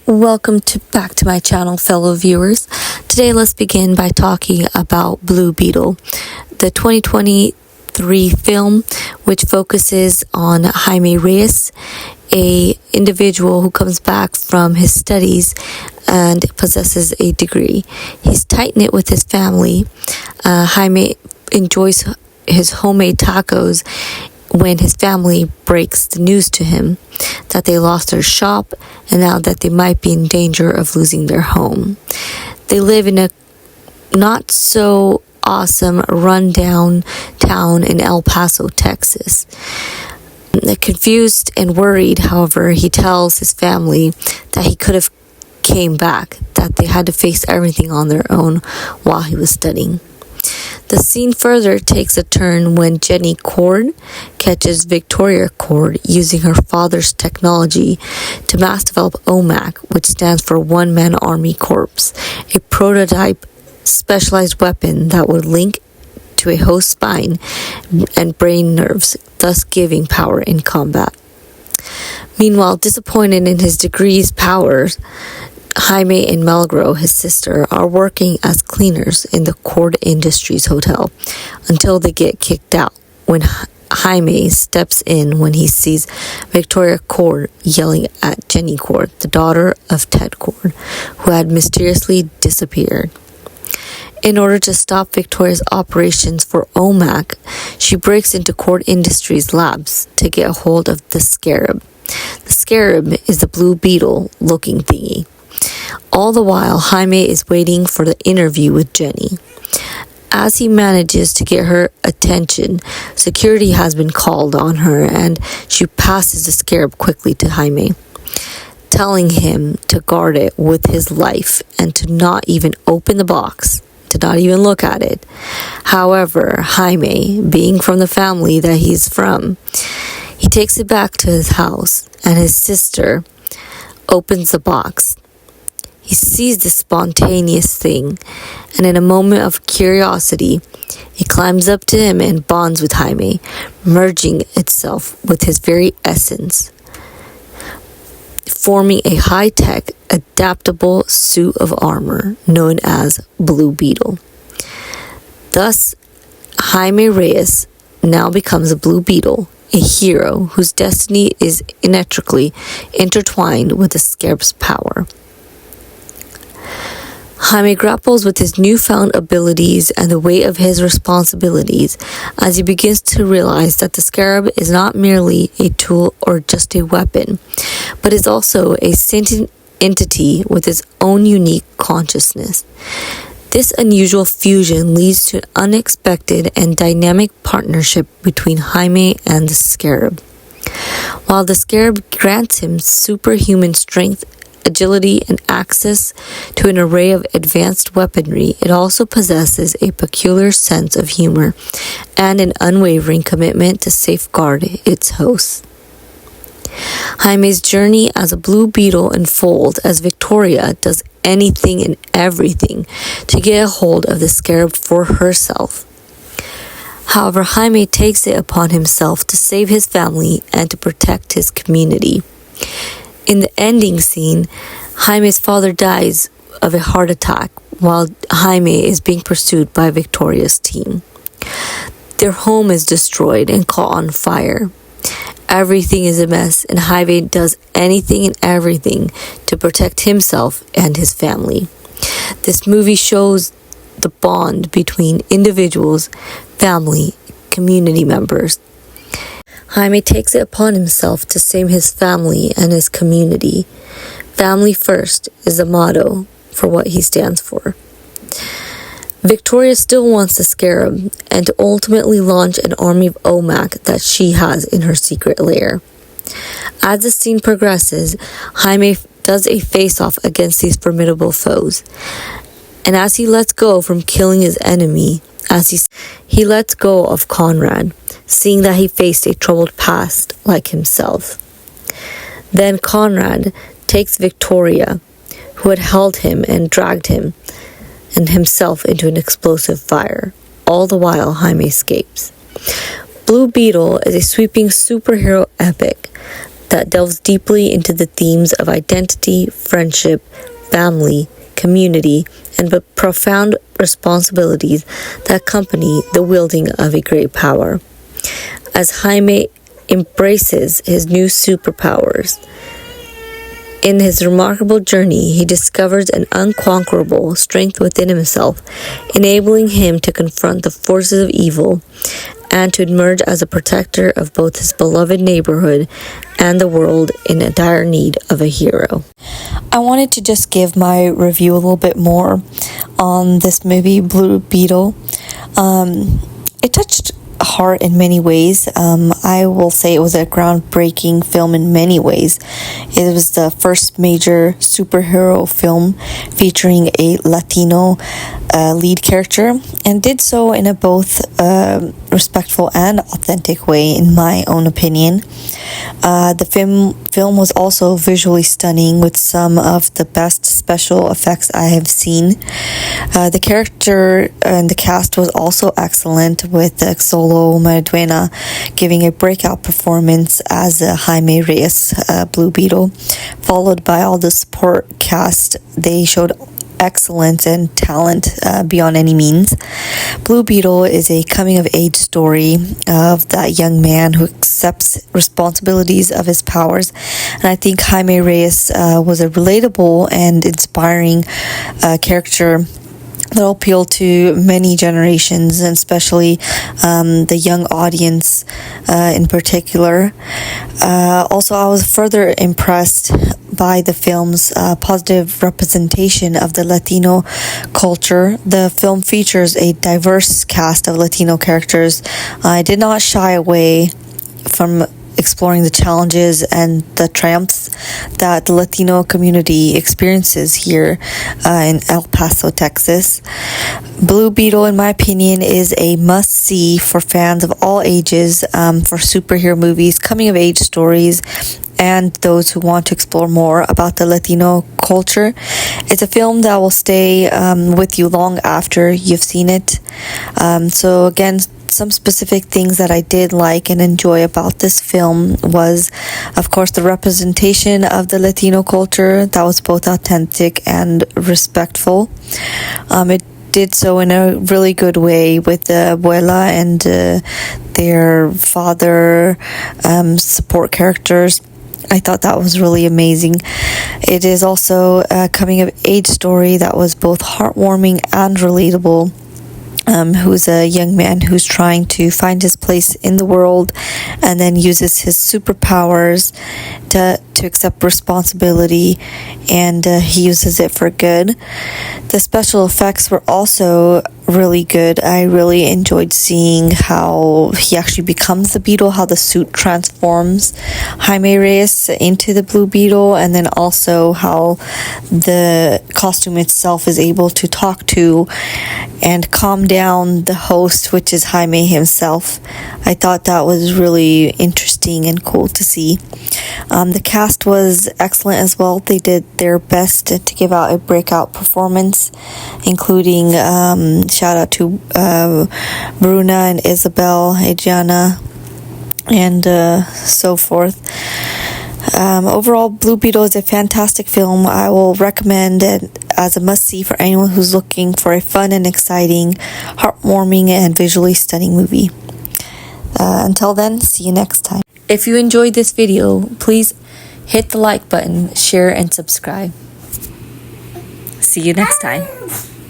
Welcome back to my channel, fellow viewers. Today, let's begin by talking about Blue Beetle, the 2023 film, which focuses on Jaime Reyes, a individual who comes back from his studies and possesses a degree. He's tight-knit with his family. Jaime enjoys his homemade tacos when his family breaks the news to him that they lost their shop and now that they might be in danger of losing their home. They live in a not so awesome rundown town in El Paso, Texas. Confused and worried, however, he tells his family that he could have came back, that they had to face everything on their own while he was studying. The scene further takes a turn when Jenny Cord catches Victoria Cord using her father's technology to mass develop OMAC, which stands for One Man Army Corps, a prototype specialized weapon that would link to a host spine and brain nerves, thus giving power in combat. Meanwhile, disappointed in his degree's powers, Jaime and Melgro, his sister, are working as cleaners in the Cord Industries hotel until they get kicked out when Jaime steps in when he sees Victoria Cord yelling at Jenny Cord, the daughter of Ted Cord, who had mysteriously disappeared. In order to stop Victoria's operations for OMAC, she breaks into Cord Industries labs to get a hold of the scarab. The scarab is the Blue Beetle looking thingy. All the while, Jaime is waiting for the interview with Jenny. As he manages to get her attention, security has been called on her and she passes the scarab quickly to Jaime, telling him to guard it with his life and to not even open the box, to not even look at it. However, Jaime, being from the family that he's from, he takes it back to his house and his sister opens the box. He sees this spontaneous thing, and in a moment of curiosity, he climbs up to him and bonds with Jaime, merging itself with his very essence, forming a high-tech, adaptable suit of armor known as Blue Beetle. Thus, Jaime Reyes now becomes a Blue Beetle, a hero whose destiny is inextricably intertwined with the scarab's power. Jaime grapples with his newfound abilities and the weight of his responsibilities as he begins to realize that the scarab is not merely a tool or just a weapon, but is also a sentient entity with its own unique consciousness. This unusual fusion leads to an unexpected and dynamic partnership between Jaime and the scarab. While the scarab grants him superhuman strength, agility, and access to an array of advanced weaponry, it also possesses a peculiar sense of humor and an unwavering commitment to safeguard its hosts. Jaime's journey as a Blue Beetle unfolds as Victoria does anything and everything to get a hold of the scarab for herself. However, Jaime takes it upon himself to save his family and to protect his community. In the ending scene, Jaime's father dies of a heart attack while Jaime is being pursued by Victoria's team. Their home is destroyed and caught on fire. Everything is a mess, and Jaime does anything and everything to protect himself and his family. This movie shows the bond between individuals, family, community members. Jaime takes it upon himself to save his family and his community. Family first is the motto for what he stands for. Victoria still wants the scarab and to ultimately launch an army of OMAC that she has in her secret lair. As the scene progresses, Jaime does a face-off against these formidable foes. And as he lets go from killing his enemy, he lets go of Conrad, seeing that he faced a troubled past like himself. Then Conrad takes Victoria, who had held him and dragged him and himself into an explosive fire. All the while, Jaime escapes. Blue Beetle is a sweeping superhero epic that delves deeply into the themes of identity, friendship, family, community, and the profound responsibilities that accompany the wielding of a great power. As Jaime embraces his new superpowers, in his remarkable journey, he discovers an unconquerable strength within himself, enabling him to confront the forces of evil and to emerge as a protector of both his beloved neighborhood and the world in a dire need of a hero. I wanted to just give my review a little bit more on this movie, Blue Beetle. It touched heart in many ways. I will say it was a groundbreaking film in many ways. It was the first major superhero film featuring a Latino lead character, and did so in a both respectful and authentic way, in my own opinion. The film was also visually stunning with some of the best special effects I have seen. The character and the cast was also excellent, with Solo Mariduena giving a breakout performance as Jaime Reyes, Blue Beetle, followed by all the support cast. They showed excellence and talent beyond any means. Blue Beetle is a coming-of-age story of that young man who accepts responsibilities of his powers, and I think Jaime Reyes was a relatable and inspiring character that'll appeal to many generations, and especially the young audience in particular. Also, I was further impressed by the film's positive representation of the Latino culture. The film features a diverse cast of Latino characters. I did not shy away from exploring the challenges and the triumphs that the Latino community experiences here in El Paso, Texas. Blue Beetle, in my opinion, is a must-see for fans of all ages for superhero movies, coming-of-age stories, and those who want to explore more about the Latino culture. It's a film that will stay with you long after you've seen it. So again, some specific things that I did like and enjoy about this film was, of course, the representation of the Latino culture that was both authentic and respectful. It did so in a really good way with the abuela and their father support characters. I thought that was really amazing. It is also a coming-of-age story that was both heartwarming and relatable. Who's a young man who's trying to find his place in the world, and then uses his superpowers to accept responsibility, and he uses it for good. The special effects were also really good. I really enjoyed seeing how he actually becomes the beetle, how the suit transforms Jaime Reyes into the Blue Beetle, and then also how the costume itself is able to talk to and calm down the host, which is Jaime himself. I thought that was really interesting and cool to see. The cast was excellent as well. They did their best to give out a breakout performance, including shout out to Bruna and Isabel, Adriana, and so forth. Overall, Blue Beetle is a fantastic film. I will recommend it as a must-see for anyone who's looking for a fun and exciting, heartwarming, and visually stunning movie. Until then, see you next time. If you enjoyed this video, please hit the like button, share, and subscribe. See you next time.